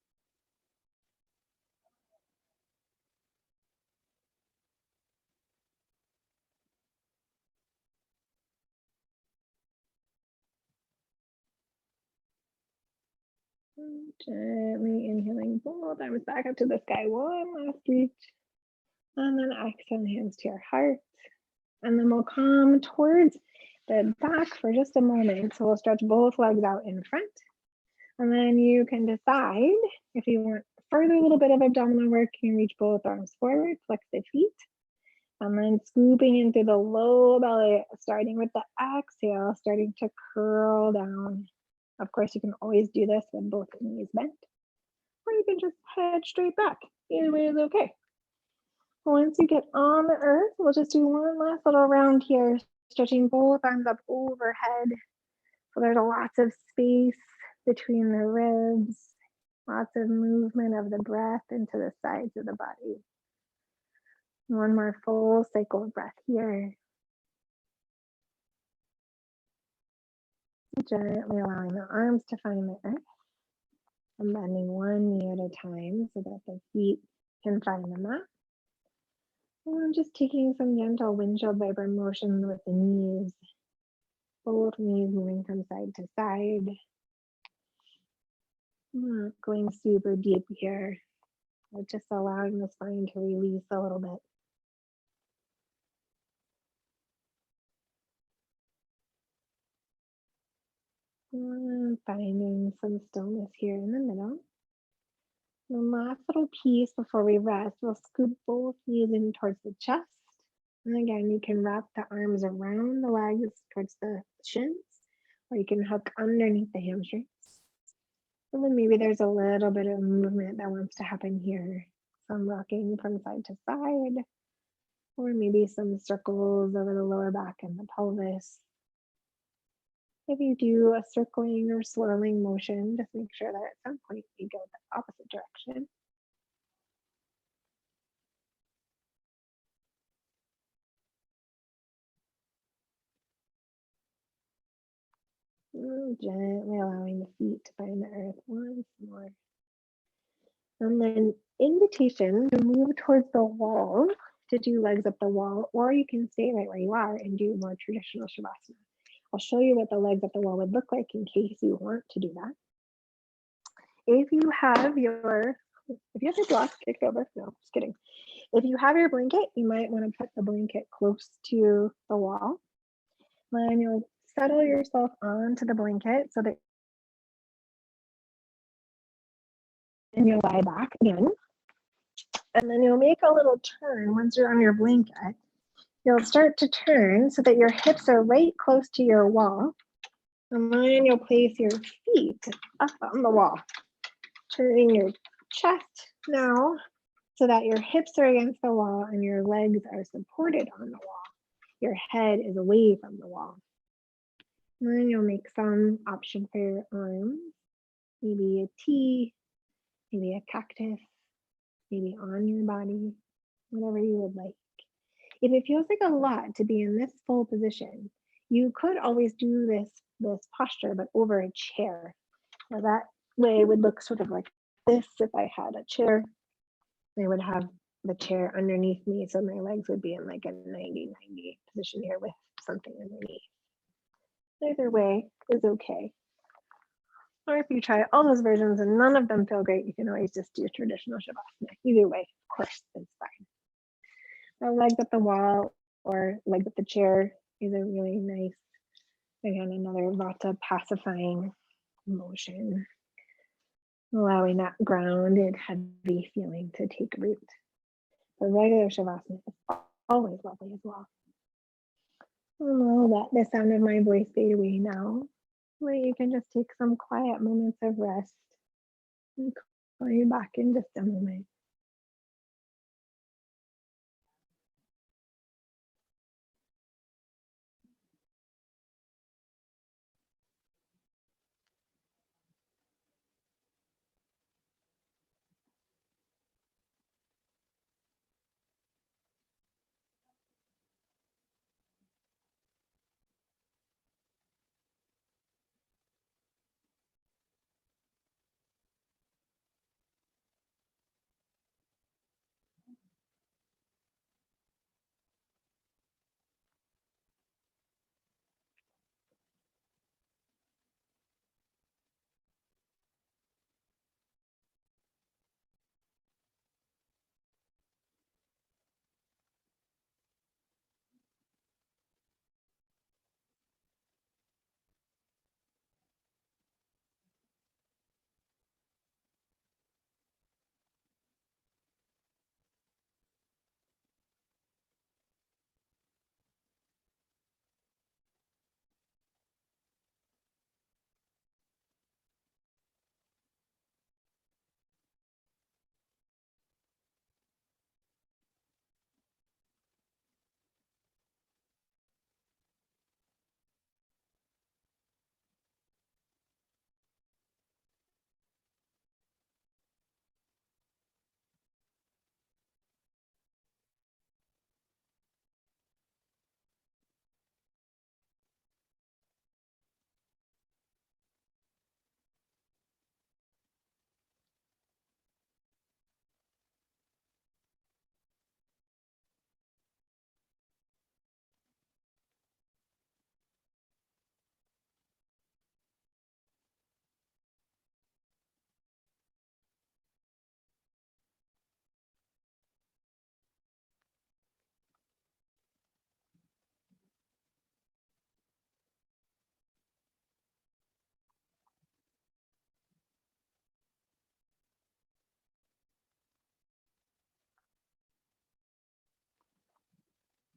Gently inhaling both arms back up to the sky. One last reach. And then exhale, hands to your heart. And then we'll come towards the back for just a moment. So we'll stretch both legs out in front. And then you can decide if you want further a little bit of abdominal work, you can reach both arms forward, flex the feet. And then scooping into the low belly, starting with the exhale, starting to curl down. Of course, you can always do this with both knees bent, or you can just head straight back. Either way is okay. Once you get on the earth, we'll just do one last little round here, stretching both arms up overhead. So there's lots of space between the ribs, lots of movement of the breath into the sides of the body. One more full cycle of breath here. Gently allowing the arms to find the earth and bending one knee at a time so that the feet can find the mat. And just taking some gentle windshield viper motion with the knees, both knees moving from side to side. Not going super deep here, but just allowing the spine to release a little bit. And finding some stillness here in the middle. The last little piece before we rest, we'll scoop both knees in towards the chest. And again, you can wrap the arms around the legs towards the shins, or you can hook underneath the hamstrings. And then maybe there's a little bit of movement that wants to happen here. Some rocking from side to side, or maybe some circles over the lower back and the pelvis. If you do a circling or swirling motion, just make sure that at some point you go the opposite direction. Gently allowing the feet to find the earth once more. And then invitation to move towards the wall to do legs up the wall, or you can stay right where you are and do more traditional Shavasana. I'll show you what the legs up the wall would look like in case you want to do that. If you have your block kicked over, no, just kidding. If you have your blanket, you might want to put the blanket close to the wall. Then you'll settle yourself onto the blanket so that and you'll lie back again. And then you'll make a little turn once you're on your blanket. You'll start to turn so that your hips are right close to your wall. And then you'll place your feet up on the wall. Turning your chest now so that your hips are against the wall and your legs are supported on the wall. Your head is away from the wall. And then you'll make some option for your arms. Maybe a T, maybe a cactus, maybe on your body, whatever you would like. If it feels like a lot to be in this full position, you could always do this posture, but over a chair. Now that way it would look sort of like this. If I had a chair, I would have the chair underneath me, so my legs would be in like a 90-90 position here with something underneath. Either way is okay. Or if you try all those versions and none of them feel great, you can always just do traditional Shavasana. Either way, of course, it's fine. Or legs at the wall or legs at the chair is a really nice, again, another Vata pacifying motion, allowing that grounded, heavy feeling to take root. The regular Shavasana is always lovely as well. I'll let the sound of my voice fade away now, where you can just take some quiet moments of rest and call you back in just a moment.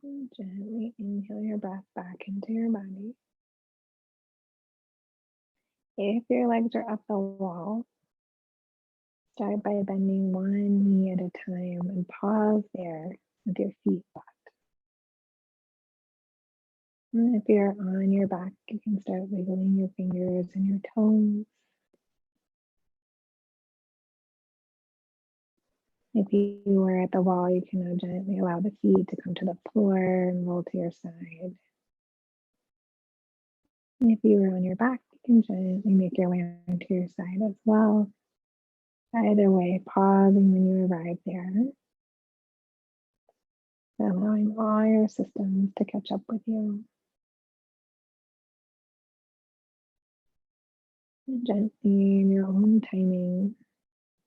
And gently inhale your breath back into your body. If your legs are up the wall, start by bending one knee at a time and pause there with your feet flat. And if you're on your back, you can start wiggling your fingers and your toes. If you are at the wall, you can now gently allow the feet to come to the floor and roll to your side. And if you are on your back, you can gently make your way onto your side as well. Either way, pausing when you arrive there, allowing all your systems to catch up with you. And gently, in your own timing,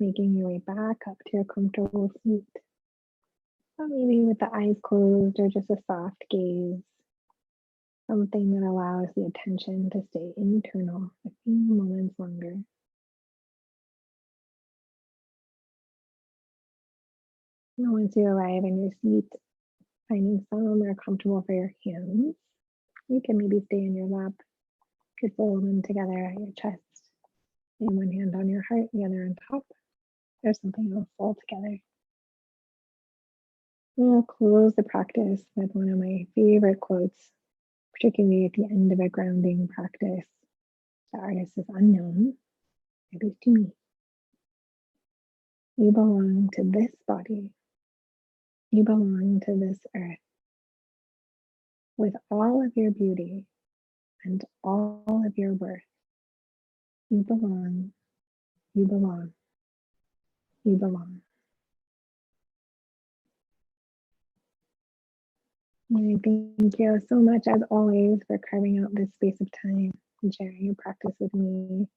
making your way back up to your comfortable seat. Or maybe with the eyes closed or just a soft gaze, something that allows the attention to stay internal a few moments longer. And once you arrive in your seat, finding somewhere comfortable for your hands, you can maybe stay in your lap. You could fold them together at your chest, and one hand on your heart, the other on top, or something else all together. We'll close the practice with one of my favorite quotes, particularly at the end of a grounding practice. The artist is unknown, at least to me. You belong to this body. You belong to this earth with all of your beauty and all of your worth. You belong, you belong, you belong. And I thank you so much, as always, for carving out this space of time and sharing your practice with me.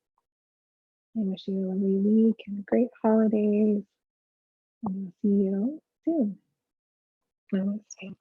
I wish you a lovely week and great holidays, and we'll see you soon. Namaste.